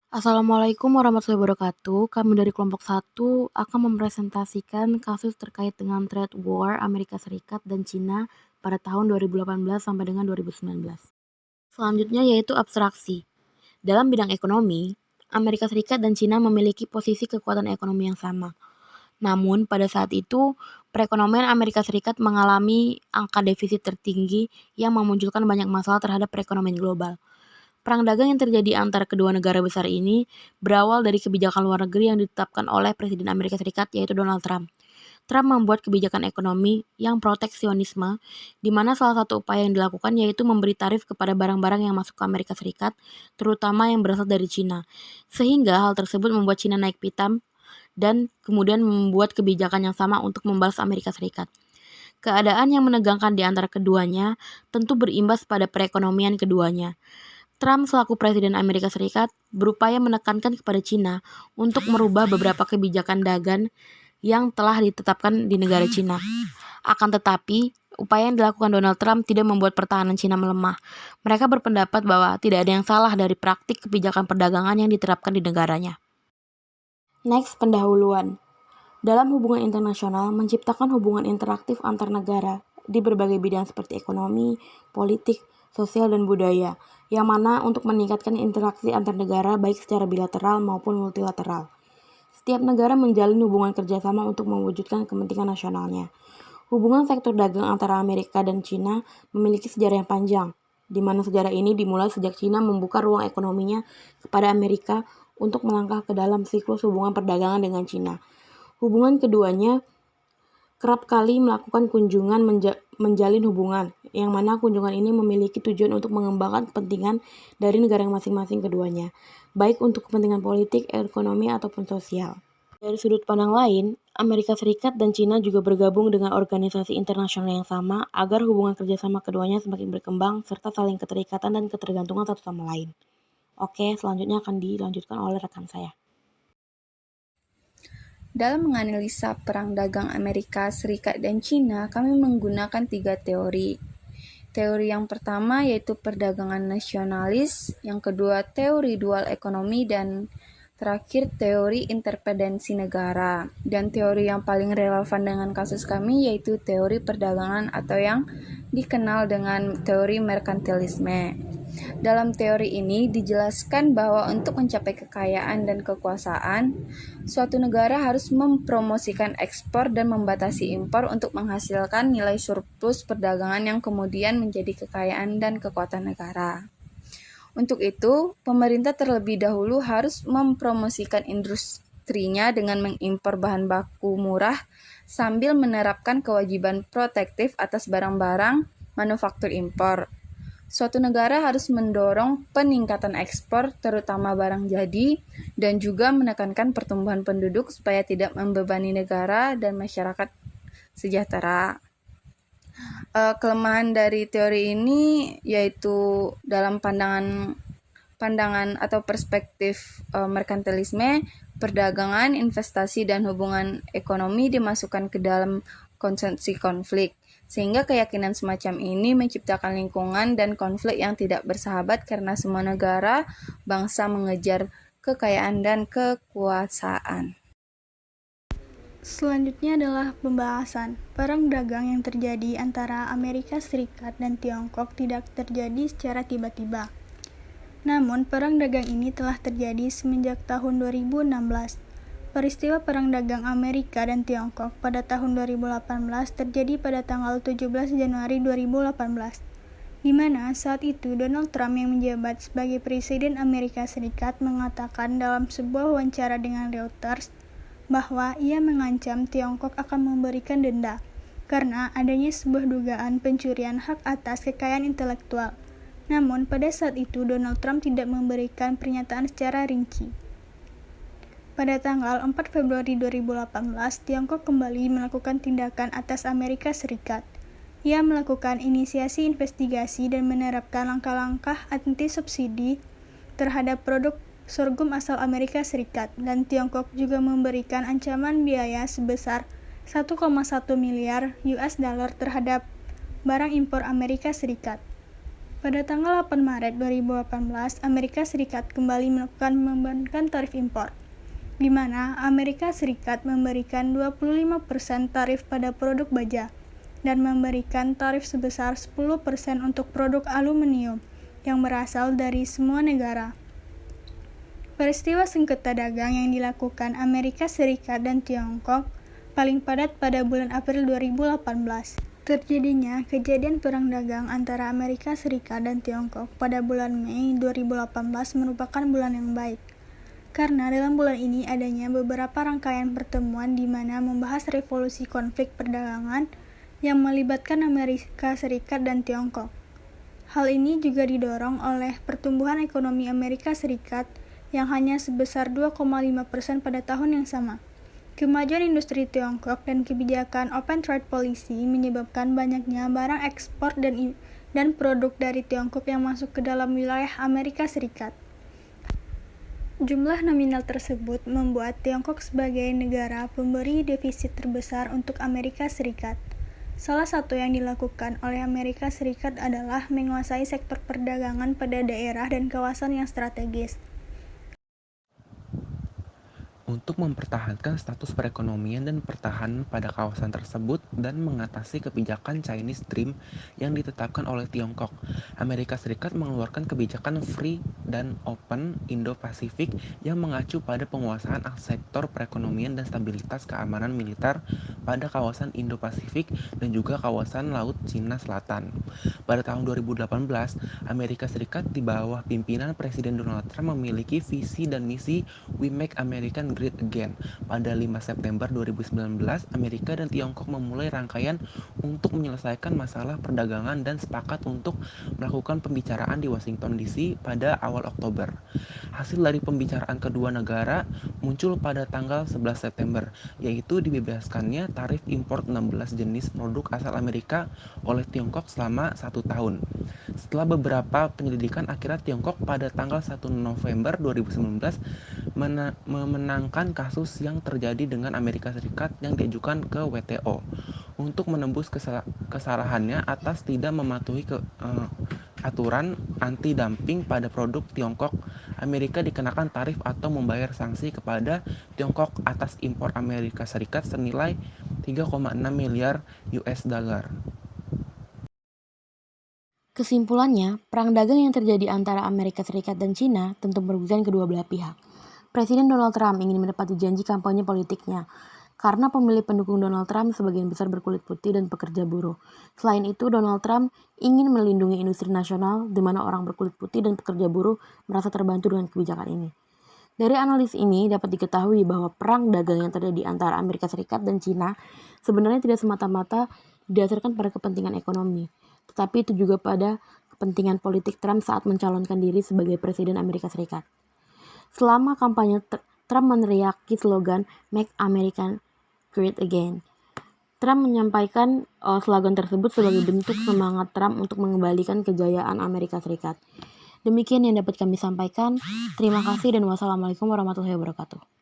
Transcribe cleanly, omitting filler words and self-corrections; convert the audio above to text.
Assalamualaikum warahmatullahi wabarakatuh. Kami dari kelompok 1 akan mempresentasikan kasus terkait dengan trade war Amerika Serikat dan Cina pada tahun 2018 sampai dengan 2019. Selanjutnya yaitu abstraksi. Dalam bidang ekonomi, Amerika Serikat dan Cina memiliki posisi kekuatan ekonomi yang sama. Namun, pada saat itu, perekonomian Amerika Serikat mengalami angka defisit tertinggi yang memunculkan banyak masalah terhadap perekonomian global. Perang dagang yang terjadi antara kedua negara besar ini berawal dari kebijakan luar negeri yang ditetapkan oleh Presiden Amerika Serikat yaitu Donald Trump. Trump membuat kebijakan ekonomi yang proteksionisme, di mana salah satu upaya yang dilakukan yaitu memberi tarif kepada barang-barang yang masuk ke Amerika Serikat, terutama yang berasal dari Cina. Sehingga hal tersebut membuat Cina naik pitam dan kemudian membuat kebijakan yang sama untuk membalas Amerika Serikat. Keadaan yang menegangkan di antara keduanya tentu berimbas pada perekonomian keduanya. Trump selaku Presiden Amerika Serikat berupaya menekankan kepada Cina untuk merubah beberapa kebijakan dagang yang telah ditetapkan di negara Cina. Akan tetapi, upaya yang dilakukan Donald Trump tidak membuat pertahanan Cina melemah. Mereka berpendapat bahwa tidak ada yang salah dari praktik kebijakan perdagangan yang diterapkan di negaranya. Next, pendahuluan. Dalam hubungan internasional, menciptakan hubungan interaktif antar negara di berbagai bidang seperti ekonomi, politik, sosial, dan budaya, yang mana untuk meningkatkan interaksi antar negara baik secara bilateral maupun multilateral. Setiap negara menjalin hubungan kerjasama untuk mewujudkan kepentingan nasionalnya. Hubungan sektor dagang antara Amerika dan Cina memiliki sejarah yang panjang, di mana sejarah ini dimulai sejak Cina membuka ruang ekonominya kepada Amerika untuk melangkah ke dalam siklus hubungan perdagangan dengan Cina. Hubungan keduanya kerap kali melakukan kunjungan menjalin hubungan, yang mana kunjungan ini memiliki tujuan untuk mengembangkan kepentingan dari negara masing-masing keduanya, baik untuk kepentingan politik, ekonomi, ataupun sosial. Dari sudut pandang lain, Amerika Serikat dan Cina juga bergabung dengan organisasi internasional yang sama agar hubungan kerjasama keduanya semakin berkembang serta saling keterikatan dan ketergantungan satu sama lain. Oke, selanjutnya akan dilanjutkan oleh rekan saya. Dalam menganalisa perang dagang Amerika Serikat dan Cina, kami menggunakan 3 teori. Teori yang pertama yaitu perdagangan nasionalis, yang kedua teori dual ekonomi, dan terakhir teori interdependensi negara. Dan teori yang paling relevan dengan kasus kami yaitu teori perdagangan atau yang dikenal dengan teori merkantilisme. Dalam teori ini dijelaskan bahwa untuk mencapai kekayaan dan kekuasaan, suatu negara harus mempromosikan ekspor dan membatasi impor untuk menghasilkan nilai surplus perdagangan yang kemudian menjadi kekayaan dan kekuatan negara. Untuk itu, pemerintah terlebih dahulu harus mempromosikan industrinya dengan mengimpor bahan baku murah sambil menerapkan kewajiban protektif atas barang-barang manufaktur impor. Suatu negara harus mendorong peningkatan ekspor, terutama barang jadi, dan juga menekankan pertumbuhan penduduk supaya tidak membebani negara dan masyarakat sejahtera. Kelemahan dari teori ini yaitu dalam pandangan atau perspektif merkantilisme, perdagangan, investasi, dan hubungan ekonomi dimasukkan ke dalam konsepsi konflik, sehingga keyakinan semacam ini menciptakan lingkungan dan konflik yang tidak bersahabat karena semua negara, bangsa mengejar kekayaan dan kekuasaan. Selanjutnya adalah pembahasan. Perang dagang yang terjadi antara Amerika Serikat dan Tiongkok tidak terjadi secara tiba-tiba. Namun, perang dagang ini telah terjadi semenjak tahun 2016. Peristiwa perang dagang Amerika dan Tiongkok pada tahun 2018 terjadi pada tanggal 17 Januari 2018, di mana saat itu Donald Trump yang menjabat sebagai Presiden Amerika Serikat mengatakan dalam sebuah wawancara dengan Reuters bahwa ia mengancam Tiongkok akan memberikan denda karena adanya sebuah dugaan pencurian hak atas kekayaan intelektual. Namun, pada saat itu Donald Trump tidak memberikan pernyataan secara rinci. Pada tanggal 4 Februari 2018, Tiongkok kembali melakukan tindakan atas Amerika Serikat. Ia melakukan inisiasi investigasi dan menerapkan langkah-langkah anti-subsidi terhadap produk sorghum asal Amerika Serikat, dan Tiongkok juga memberikan ancaman biaya sebesar 1,1 miliar US dollar terhadap barang impor Amerika Serikat. Pada tanggal 8 Maret 2018, Amerika Serikat kembali membebankan tarif impor, di mana Amerika Serikat memberikan 25% tarif pada produk baja dan memberikan tarif sebesar 10% untuk produk aluminium yang berasal dari semua negara. Peristiwa sengketa dagang yang dilakukan Amerika Serikat dan Tiongkok paling padat pada bulan April 2018. Terjadinya kejadian perang dagang antara Amerika Serikat dan Tiongkok pada bulan Mei 2018 merupakan bulan yang baik, karena dalam bulan ini adanya beberapa rangkaian pertemuan di mana membahas revolusi konflik perdagangan yang melibatkan Amerika Serikat dan Tiongkok. Hal ini juga didorong oleh pertumbuhan ekonomi Amerika Serikat yang hanya sebesar 2,5% pada tahun yang sama. Kemajuan industri Tiongkok dan kebijakan Open Trade Policy menyebabkan banyaknya barang ekspor dan produk dari Tiongkok yang masuk ke dalam wilayah Amerika Serikat. Jumlah nominal tersebut membuat Tiongkok sebagai negara pemberi defisit terbesar untuk Amerika Serikat. Salah satu yang dilakukan oleh Amerika Serikat adalah menguasai sektor perdagangan pada daerah dan kawasan yang strategis. Untuk mempertahankan status perekonomian dan pertahanan pada kawasan tersebut dan mengatasi kebijakan Chinese Dream yang ditetapkan oleh Tiongkok, Amerika Serikat mengeluarkan kebijakan Free dan Open Indo-Pasifik yang mengacu pada penguasaan sektor perekonomian dan stabilitas keamanan militer pada kawasan Indo-Pasifik dan juga kawasan Laut Cina Selatan. Pada tahun 2018, Amerika Serikat di bawah pimpinan Presiden Donald Trump memiliki visi dan misi We Make America Great Again. Pada 5 September 2019, Amerika dan Tiongkok memulai rangkaian untuk menyelesaikan masalah perdagangan dan sepakat untuk melakukan pembicaraan di Washington DC pada awal Oktober. Hasil dari pembicaraan kedua negara muncul pada tanggal 11 September, yaitu dibebaskannya tarif impor 16 jenis produk asal Amerika oleh Tiongkok selama 1 tahun. Setelah beberapa penyelidikan, akhirnya Tiongkok pada tanggal 1 November 2019 memenangkan kasus yang terjadi dengan Amerika Serikat yang diajukan ke WTO untuk menembus kesalahannya atas tidak mematuhi aturan anti-dumping pada produk Tiongkok. Amerika dikenakan tarif atau membayar sanksi kepada Tiongkok atas impor Amerika Serikat senilai 3,6 miliar US dollar. Kesimpulannya, perang dagang yang terjadi antara Amerika Serikat dan Cina tentu merugikan kedua belah pihak. Presiden Donald Trump ingin menepati janji kampanye politiknya, karena pemilih pendukung Donald Trump sebagian besar berkulit putih dan pekerja buruh. Selain itu, Donald Trump ingin melindungi industri nasional di mana orang berkulit putih dan pekerja buruh merasa terbantu dengan kebijakan ini. Dari analisis ini dapat diketahui bahwa perang dagang yang terjadi antara Amerika Serikat dan Cina sebenarnya tidak semata-mata didasarkan pada kepentingan ekonomi, tetapi itu juga pada kepentingan politik Trump saat mencalonkan diri sebagai Presiden Amerika Serikat. Selama kampanye, Trump meneriaki slogan Make America Great Again. Trump menyampaikan slogan tersebut sebagai bentuk semangat Trump untuk mengembalikan kejayaan Amerika Serikat. Demikian yang dapat kami sampaikan. Terima kasih dan wassalamualaikum warahmatullahi wabarakatuh.